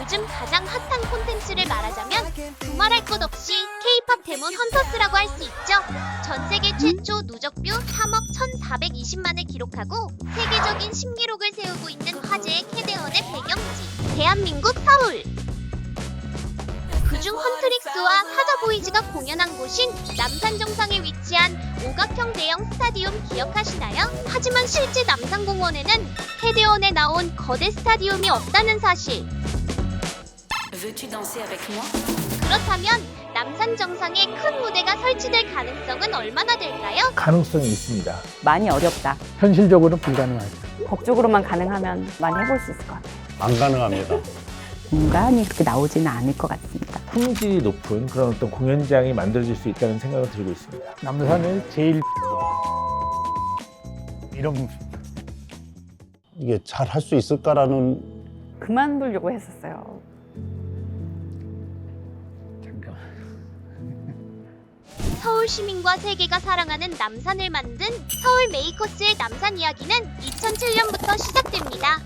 요즘 가장 핫한 콘텐츠를 말하자면 두말할 것 없이 K-팝 데몬 헌터스라고 할 수 있죠. 전 세계 최초 누적뷰 3억 1,420만을 기록하고 세계적인 신기록을 세우고 있는 화제의 캐대원의 배경지 대한민국 서울. 그중 헌트릭스와 사자보이즈가 공연한 곳인 남산 정상에 위치한 오각형 대형 스타디움 기억하시나요? 하지만 실제 남산공원에는 캐대원에 나온 거대 스타디움이 없다는 사실. 그렇다면 남산 정상에 큰 무대가 설치될 가능성은 얼마나 될까요? 가능성이 있습니다. 많이 어렵다. 현실적으로는 불가능하죠. 법적으로만 가능하면 많이 해볼 수 있을 것 같아요. 안 가능합니다. 공간이 그렇게 나오지는 않을 것 같습니다. 품질이 높은 그런 어떤 공연장이 만들어질 수 있다는 생각을 들고 있습니다. 남산을 제일 이런 이게 잘 할 수 있을까라는 그만두려고 했었어요. 잠깐. 서울 시민과 세계가 사랑하는 남산을 만든 서울 메이커스의 남산 이야기는 2007년부터 시작됩니다.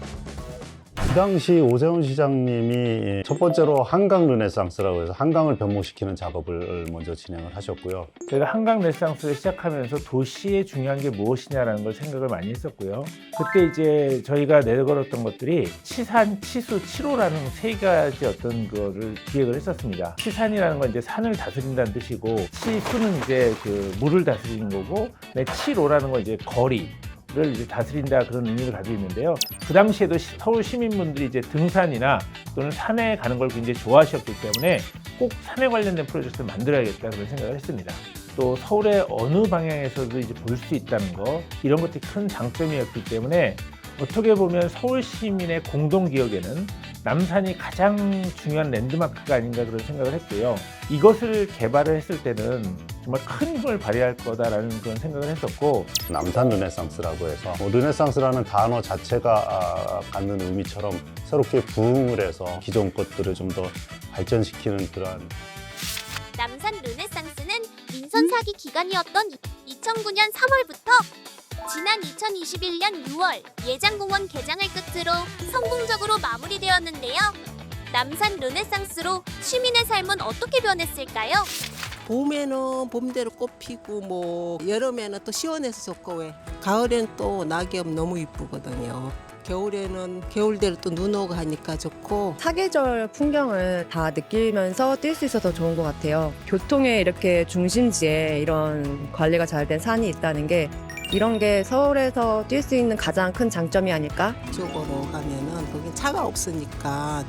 그 당시 오세훈 시장님이 첫 번째로 한강 르네상스라고 해서 한강을 변모시키는 작업을 먼저 진행을 하셨고요. 저희가 한강 르네상스를 시작하면서 도시의 중요한 게 무엇이냐라는 걸 생각을 많이 했었고요. 그때 이제 저희가 내걸었던 것들이 치산, 치수, 치로라는 세 가지 어떤 거를 기획을 했었습니다. 치산이라는 건 이제 산을 다스린다는 뜻이고, 치수는 이제 그 물을 다스리는 거고, 치로라는 건 이제 거리. 를 이제 다스린다 그런 의미를 가지고 있는데요. 그 당시에도 서울 시민분들이 이제 등산이나 또는 산에 가는 걸 굉장히 좋아하셨기 때문에 꼭 산에 관련된 프로젝트를 만들어야겠다 그런 생각을 했습니다. 또 서울의 어느 방향에서도 이제 볼 수 있다는 거, 이런 것들이 큰 장점이었기 때문에 어떻게 보면 서울 시민의 공동 기억에는 남산이 가장 중요한 랜드마크가 아닌가 그런 생각을 했고요. 이것을 개발을 했을 때는 정말 큰 힘을 발휘할 거다라는 그런 생각을 했었고, 남산 르네상스라고 해서 르네상스라는 단어 자체가 갖는 의미처럼 새롭게 부흥을 해서 기존 것들을 좀 더 발전시키는 그러한 남산 르네상스는 인선 사기 기간이었던 2009년 3월부터 지난 2021년 6월 예장공원 개장을 끝으로 성공적으로 마무리되었는데요. 남산 르네상스로 시민의 삶은 어떻게 변했을까요? 봄에는 봄대로 꽃 피고 뭐 여름에는 또 시원해서 좋고 왜 가을엔 또 낙엽 너무 이쁘거든요. 겨울에는 겨울대로 또 눈 오고 하니까 좋고 사계절 풍경을 다 느끼면서 뛸 수 있어서 좋은 것 같아요. 교통의 이렇게 중심지에 이런 관리가 잘 된 산이 있다는 게 이런 게 서울에서 뛸 수 있는 가장 큰 장점이 아닐까? 이쪽으로 가면은 거기 차가 없으니까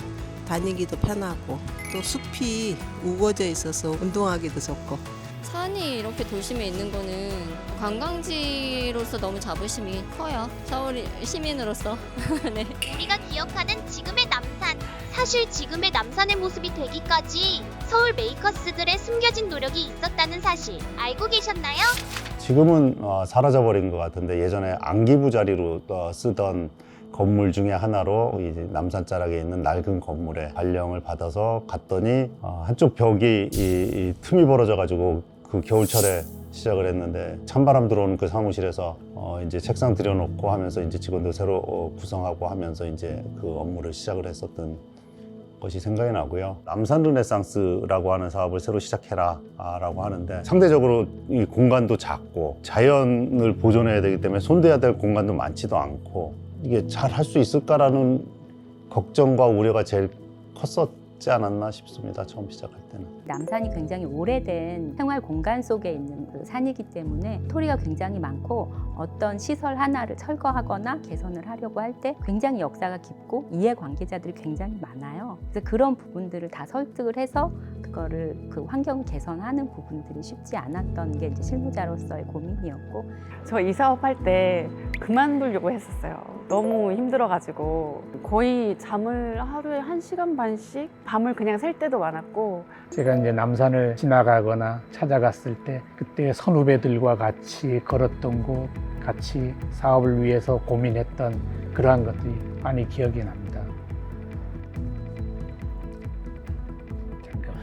다니기도 편하고 또 숲이 우거져 있어서 운동하기도 좋고 산이 이렇게 도심에 있는 거는 관광지로서 너무 자부심이 커요. 서울 시민으로서. 네. 우리가 기억하는 지금의 남산. 사실 지금의 남산의 모습이 되기까지 서울 메이커스들의 숨겨진 노력이 있었다는 사실 알고 계셨나요? 지금은 사라져버린 것 같은데 예전에 안기부 자리로 쓰던 건물 중에 하나로 이제 남산 자락에 있는 낡은 건물에 발령을 받아서 갔더니 한쪽 벽이 이 틈이 벌어져 가지고 그 겨울철에 시작을 했는데 찬바람 들어오는 그 사무실에서 이제 책상 들여놓고 하면서 이제 직원들 새로 구성하고 하면서 이제 그 업무를 시작을 했었던 것이 생각이 나고요. 남산 르네상스라고 하는 사업을 새로 시작해라 라고 하는데 상대적으로 이 공간도 작고 자연을 보존해야 되기 때문에 손대야 될 공간도 많지도 않고 이게 잘 할 수 있을까라는 걱정과 우려가 제일 컸었지 않았나 싶습니다. 처음 시작할 때는. 남산이 굉장히 오래된 생활 공간 속에 있는 그 산이기 때문에 스토리가 굉장히 많고 어떤 시설 하나를 철거하거나 개선을 하려고 할 때 굉장히 역사가 깊고 이해관계자들이 굉장히 많아요. 그래서 그런 부분들을 다 설득을 해서 그거를 그 환경 개선하는 부분들이 쉽지 않았던 게 이제 실무자로서의 고민이었고 저 이 사업할 때 그만두려고 했었어요. 너무 힘들어가지고 거의 잠을 하루에 1시간 반씩 밤을 그냥 샐 때도 많았고 제가 이제 남산을 지나가거나 찾아갔을 때 그때 선후배들과 같이 걸었던 곳, 같이 사업을 위해서 고민했던 그러한 것들이 많이 기억이 납니다. 잠깐.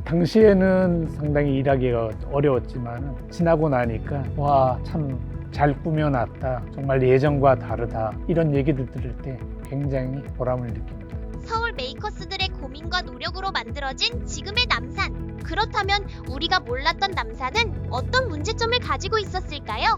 당시에는 상당히 일하기가 어려웠지만 지나고 나니까 와, 참 잘 꾸며놨다, 정말 예전과 다르다, 이런 얘기들 들을 때 굉장히 보람을 느낍니다. 서울 메이커스들의 고민과 노력으로 만들어진 지금의 남산. 그렇다면 우리가 몰랐던 남산은 어떤 문제점을 가지고 있었을까요?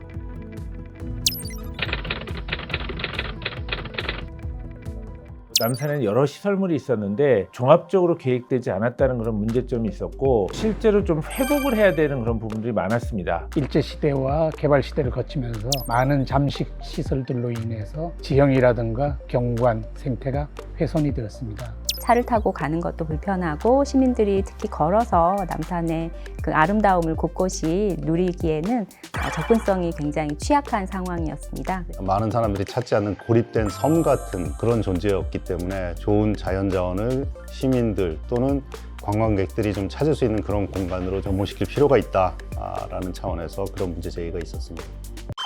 남산에는 여러 시설물이 있었는데 종합적으로 계획되지 않았다는 그런 문제점이 있었고, 실제로 좀 회복을 해야 되는 그런 부분들이 많았습니다. 일제시대와 개발시대를 거치면서 많은 잠식 시설들로 인해서 지형이라든가 경관 생태가 훼손이 되었습니다. 차를 타고 가는 것도 불편하고 시민들이 특히 걸어서 남산의 그 아름다움을 곳곳이 누리기에는 접근성이 굉장히 취약한 상황이었습니다. 많은 사람들이 찾지 않는 고립된 섬 같은 그런 존재였기 때문에 좋은 자연자원을 시민들 또는 관광객들이 좀 찾을 수 있는 그런 공간으로 전환시킬 필요가 있다라는 차원에서 그런 문제 제기가 있었습니다.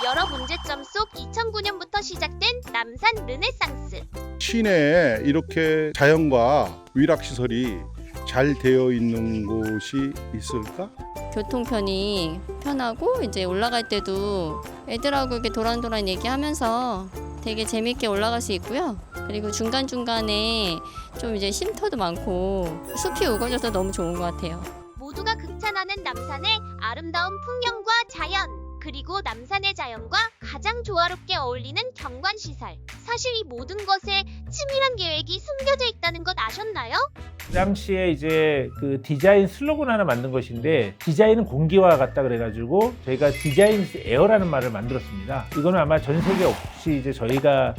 여러 문제점 속 2009년부터 시작된 남산 르네상스. 시내에 이렇게 자연과 위락시설이 잘 되어 있는 곳이 있을까? 교통편이 편하고 이제 올라갈 때도 애들하고 이렇게 도란도란 얘기하면서 되게 재밌게 올라갈 수 있고요. 그리고 중간중간에 좀 이제 쉼터도 많고 숲이 우거져서 너무 좋은 것 같아요. 모두가 극찬하는 남산의 아름다운 풍경과 자연, 그리고 남산의 자연과 가장 조화롭게 어울리는 경관시설. 사실 이 모든 것에 치밀한 계획이 숨겨져 있다는 것 아셨나요? 그 당시에 이제 그 디자인 슬로건 하나 만든 것인데, 디자인은 공기와 같다 그래가지고 저희가 디자인 에어라는 말을 만들었습니다. 이거는 아마 전 세계 없이 이제 저희가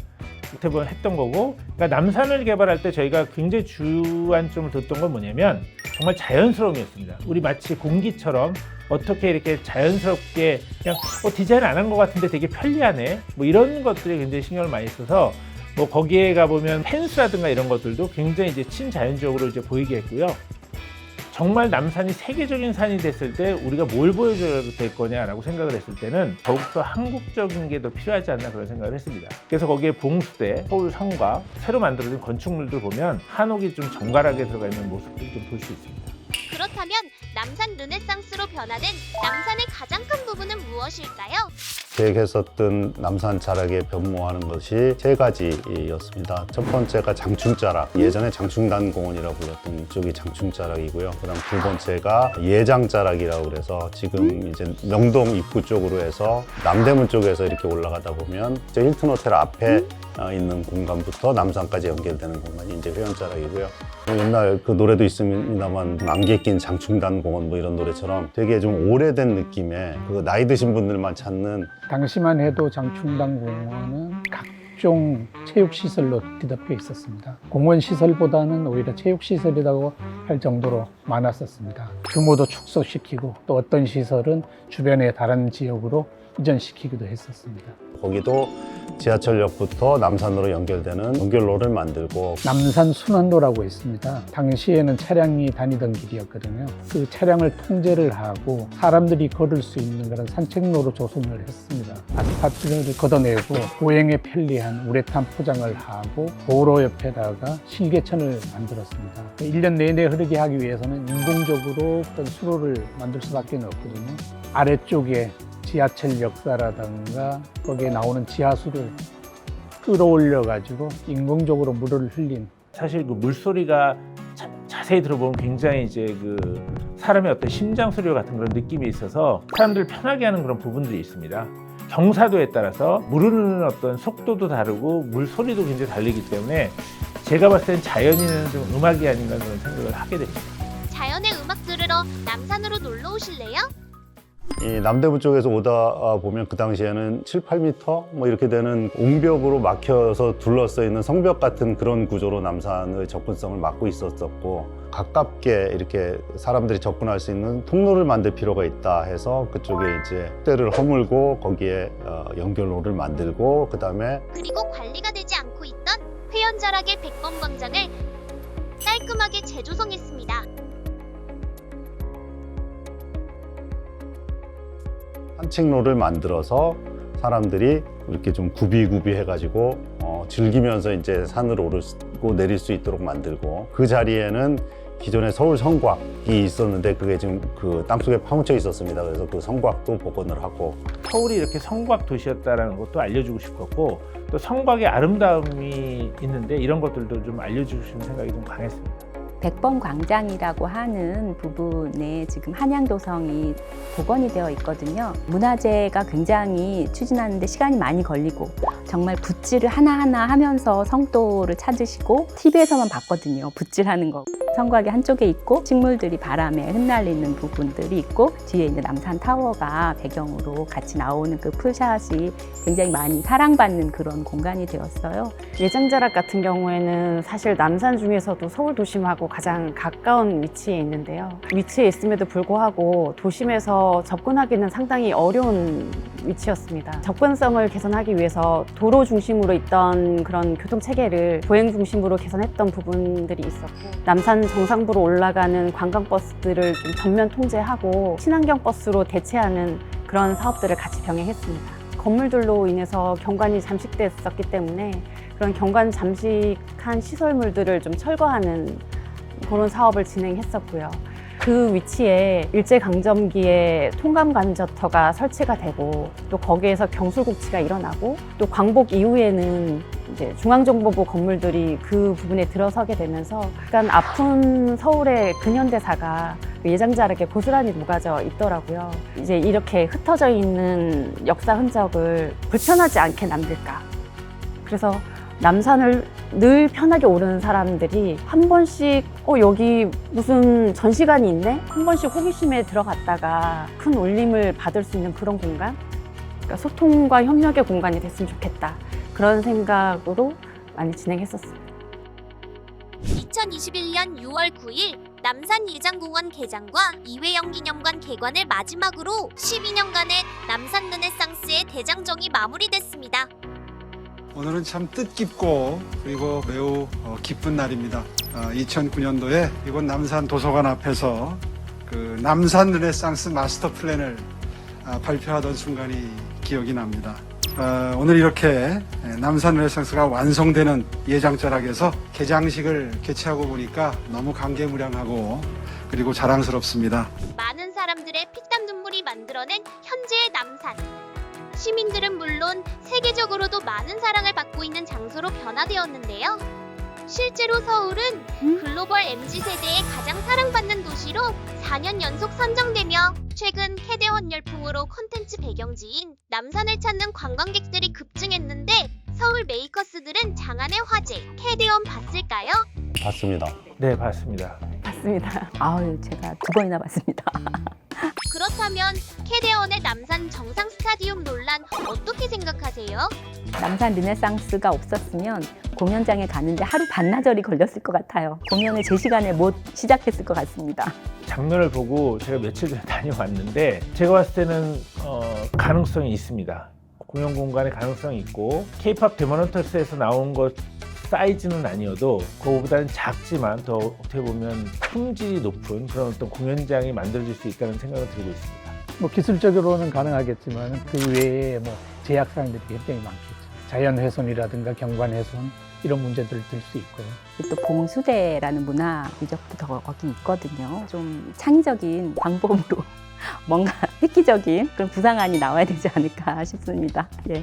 어떻게 보면 했던 거고, 그러니까 남산을 개발할 때 저희가 굉장히 주안점을 뒀던 건 뭐냐면 정말 자연스러움이었습니다. 우리 마치 공기처럼 어떻게 이렇게 자연스럽게 그냥 디자인 안 한 것 같은데 되게 편리하네, 뭐 이런 것들에 굉장히 신경을 많이 써서 뭐 거기에 가보면 펜스라든가 이런 것들도 굉장히 이제 친자연적으로 이제 보이게 했고요. 정말 남산이 세계적인 산이 됐을 때 우리가 뭘 보여줘야 될 거냐라고 생각을 했을 때는 더욱더 한국적인 게 더 필요하지 않나 그런 생각을 했습니다. 그래서 거기에 봉수대, 서울성과 새로 만들어진 건축물들 보면 한옥이 좀 정갈하게 들어가 있는 모습을 좀 볼 수 있습니다. 그렇다면 남산 르네상스로 변화된 남산의 가장 큰 부분은 무엇일까요? 계획했었던 남산 자락에 변모하는 것이 세 가지였습니다. 첫 번째가 장충자락, 예전에 장충단공원이라고 불렸던 쪽이 장충자락이고요. 그다음 두 번째가 예장자락이라고 그래서 지금 이제 명동 입구 쪽으로 해서 남대문 쪽에서 이렇게 올라가다 보면 이제 힐튼 호텔 앞에 있는 공간부터 남산까지 연결되는 공간이 이제 회원자락이고요. 옛날 그 노래도 있습니다만 안개 낀 장충단공원 뭐 이런 노래처럼 되게 좀 오래된 느낌의 그 나이 드신 분들만 찾는, 당시만 해도 장충당공원은 각종 체육시설로 뒤덮여 있었습니다. 공원시설보다는 오히려 체육시설이라고 할 정도로 많았었습니다. 규모도 축소시키고 또 어떤 시설은 주변의 다른 지역으로 이전시키기도 했었습니다. 거기도 지하철역부터 남산으로 연결되는 연결로를 만들고, 남산 순환도라고 있습니다. 당시에는 차량이 다니던 길이었거든요. 그 차량을 통제를 하고 사람들이 걸을 수 있는 그런 산책로로 조성을 했습니다. 아스팔트를 걷어내고 보행에 편리한 우레탄 포장을 하고 도로 옆에다가 실개천을 만들었습니다. 1년 내내 흐르게 하기 위해서는 인공적으로 어떤 수로를 만들 수밖에 없거든요. 아래쪽에 지하철 역사라든가 거기에 나오는 지하수를 끌어올려 가지고 인공적으로 물을 흘린, 사실 그 물소리가 자세히 들어보면 굉장히 이제 그 사람의 어떤 심장 소리 같은 그런 느낌이 있어서 사람들을 편하게 하는 그런 부분들이 있습니다. 경사도에 따라서 물 흐르는 어떤 속도도 다르고 물 소리도 굉장히 다르기 때문에 제가 봤을 땐 자연인은 좀 음악이 아닌가 그런 생각을 하게 됩니다. 자연의 음악 들으러 남산으로 놀러 오실래요? 이 남대문 쪽에서 오다 보면 그 당시에는 7, 8m 뭐 이렇게 되는 옹벽으로 막혀서 둘러싸여 있는 성벽 같은 그런 구조로 남산의 접근성을 막고 있었었고, 가깝게 이렇게 사람들이 접근할 수 있는 통로를 만들 필요가 있다 해서 그쪽에 이제 때를 허물고 거기에 연결로를 만들고, 그다음에 그리고 관리가 되지 않고 있던 회원자락의 백범 광장을 깔끔하게 재조성했습니다. 산책로를 만들어서 사람들이 이렇게 좀 구비구비 해가지고 즐기면서 이제 산을 오르고 내릴 수 있도록 만들고, 그 자리에는 기존에 서울 성곽이 있었는데 그게 지금 그 땅속에 파묻혀 있었습니다. 그래서 그 성곽도 복원을 하고 서울이 이렇게 성곽 도시였다는 것도 알려주고 싶었고 또 성곽의 아름다움이 있는데 이런 것들도 좀 알려주고 싶은 생각이 좀 강했습니다. 백범 광장이라고 하는 부분에 지금 한양도성이 복원이 되어 있거든요. 문화재가 굉장히 추진하는데 시간이 많이 걸리고 정말 붓질을 하나하나 하면서 성도를 찾으시고 TV에서만 봤거든요. 붓질하는 거. 성곽의 한쪽에 있고 식물들이 바람에 흩날리는 부분들이 있고 뒤에 있는 남산 타워가 배경으로 같이 나오는 그 풀샷이 굉장히 많이 사랑받는 그런 공간이 되었어요. 예장자락 같은 경우에는 사실 남산 중에서도 서울 도심하고 가장 가까운 위치에 있는데요. 위치에 있음에도 불구하고 도심에서 접근하기는 상당히 어려운 위치였습니다. 접근성을 개선하기 위해서 도로 중심으로 있던 그런 교통 체계를 도행 중심으로 개선했던 부분들이 있었고 남산 정상부로 올라가는 관광버스들을 좀 전면 통제하고 친환경 버스로 대체하는 그런 사업들을 같이 병행했습니다. 건물들로 인해서 경관이 잠식됐었기 때문에 그런 경관 잠식한 시설물들을 좀 철거하는 그런 사업을 진행했었고요. 그 위치에 일제강점기에 통감관저터가 설치가 되고 또 거기에서 경술국치가 일어나고 또 광복 이후에는 이제 중앙정보부 건물들이 그 부분에 들어서게 되면서 약간 아픈 서울의 근현대사가 예장자락에 고스란히 녹아져 있더라고요. 이제 이렇게 흩어져 있는 역사 흔적을 불편하지 않게 남길까. 그래서 남산을 늘 편하게 오르는 사람들이 한 번씩 여기 무슨 전시관이 있네? 한 번씩 호기심에 들어갔다가 큰 울림을 받을 수 있는 그런 공간? 그러니까 소통과 협력의 공간이 됐으면 좋겠다. 그런 생각으로 많이 진행했었습니다. 2021년 6월 9일 남산 예장공원 개장과 이회영 기념관 개관을 마지막으로 12년간의 남산 르네상스의 대장정이 마무리됐습니다. 오늘은 참 뜻깊고 그리고 매우 기쁜 날입니다. 2009년도에 이곳 남산 도서관 앞에서 그 남산 르네상스 마스터 플랜을 발표하던 순간이 기억이 납니다. 오늘 이렇게 남산 르네상스가 완성되는 예장자락에서 개장식을 개최하고 보니까 너무 감개무량하고 그리고 자랑스럽습니다. 많은 사람들의 피땀 눈물이 만들어낸 현재의 남산. 시민들은 물론 세계적으로도 많은 사랑을 받고 있는 장소로 변화되었는데요. 실제로 서울은 글로벌 MZ세대의 가장 사랑받는 도시로 4년 연속 선정되며 최근 캐대원 열풍으로 콘텐츠 배경지인 남산을 찾는 관광객들이 급증했는데 서울 메이커스들은 장안의 화제 캐대원 봤을까요? 봤습니다. 네, 봤습니다. 맞습니다. 아유, 제가 2번이나 봤습니다. 그렇다면 캐대원의 남산 정상 스타디움 논란 어떻게 생각하세요? 남산 르네상스가 없었으면 공연장에 가는데 하루 반나절이 걸렸을 것 같아요. 공연을 제 시간에 못 시작했을 것 같습니다. 장면을 보고 제가 며칠 전에 다녀왔는데 제가 봤을 때는 가능성이 있습니다. 공연 공간에 가능성이 있고 K-팝 데모넌터스에서 나온 것 사이즈는 아니어도 그거보다는 작지만 더 어떻게 보면 품질이 높은 그런 어떤 공연장이 만들어질 수 있다는 생각을 들고 있습니다. 뭐 기술적으로는 가능하겠지만 그 외에 뭐 제약사항들이 굉장히 많겠죠. 자연 훼손이라든가 경관 훼손 이런 문제들을 들 수 있고요. 또 봉수대라는 문화 유적도 거기 있거든요. 좀 창의적인 방법으로 뭔가 획기적인 그런 구상안이 나와야 되지 않을까 싶습니다. 예.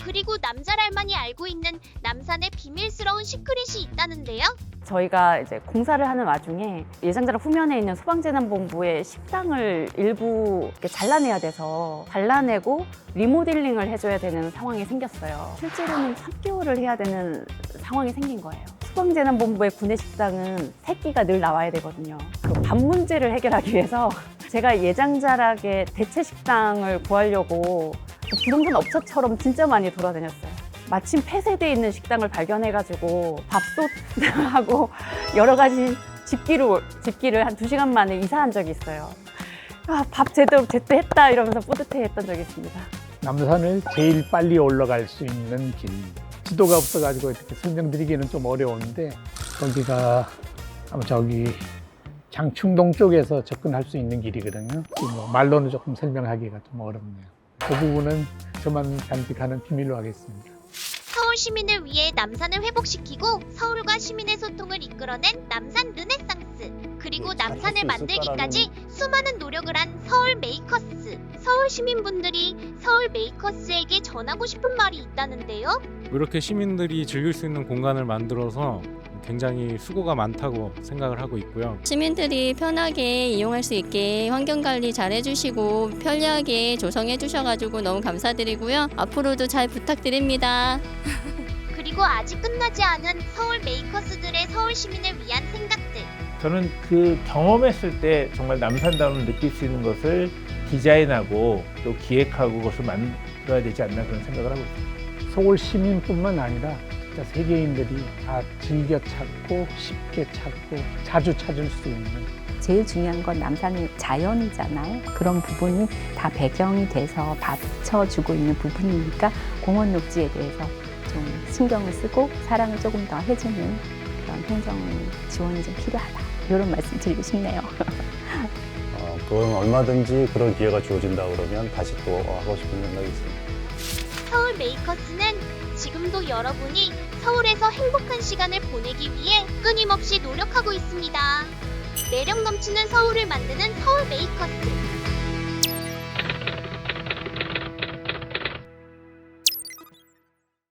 그리고 남자랄만이 알고 있는 남산에 비밀스러운 시크릿이 있다는데요. 저희가 이제 공사를 하는 와중에 예장자락 후면에 있는 소방재난본부의 식당을 일부 이렇게 잘라내야 돼서 잘라내고 리모델링을 해줘야 되는 상황이 생겼어요. 실제로는 3개월을 해야 되는 상황이 생긴 거예요. 소방재난본부의 구내식당은 새끼가 늘 나와야 되거든요. 그 밥 문제를 해결하기 위해서 제가 예장자락의 대체 식당을 구하려고 부동산 업체처럼 진짜 많이 돌아다녔어요. 마침 폐쇄되어 있는 식당을 발견해가지고 밥솥하고 여러 가지 집기를 한 2시간 만에 이사한 적이 있어요. 밥 제대로 했다 이러면서 뿌듯해했던 적이 있습니다. 남산을 제일 빨리 올라갈 수 있는 길. 지도가 없어가지고 이렇게 설명드리기는 좀 어려운데 거기가 아마 저기 장충동 쪽에서 접근할 수 있는 길이거든요. 뭐 말로는 조금 설명하기가 좀 어렵네요. 그 부분은 저만 간직하는 비밀로 하겠습니다. 서울 시민을 위해 남산을 회복시키고 서울과 시민의 소통을 이끌어낸 남산 르네상스. 그리고 잘 남산을 할수 만들기까지 수많은 노력을 한 서울 메이커스. 서울 시민분들이 서울 메이커스에게 전하고 싶은 말이 있다는데요. 이렇게 시민들이 즐길 수 있는 공간을 만들어서 굉장히 수고가 많다고 생각을 하고 있고요. 시민들이 편하게 이용할 수 있게 환경관리 잘 해주시고 편리하게 조성해 주셔가지고 너무 감사드리고요. 앞으로도 잘 부탁드립니다. 그리고 아직 끝나지 않은 서울 메이커스들의 서울 시민을 위한 생각들. 저는 그 경험했을 때 정말 남산다움을 느낄 수 있는 것을 디자인하고 또 기획하고 그것을 만들어야 되지 않나 그런 생각을 하고 있습니다. 서울 시민뿐만 아니라 진짜 세계인들이 다 즐겨 찾고 쉽게 찾고 자주 찾을 수 있는 제일 중요한 건 남산의 자연이잖아요. 그런 부분이 다 배경이 돼서 받쳐주고 있는 부분이니까 공원 녹지에 대해서 좀 신경을 쓰고 사랑을 조금 더 해주는 그런 행정 지원이 좀 필요하다. 이런 말씀 드리고 싶네요. 그건 얼마든지 그런 기회가 주어진다 그러면 다시 또 하고 싶은 생각이 있습니다. 서울 메이커스는 지금도 여러분이 서울에서 행복한 시간을 보내기 위해 끊임없이 노력하고 있습니다. 매력 넘치는 서울을 만드는 서울 메이커스.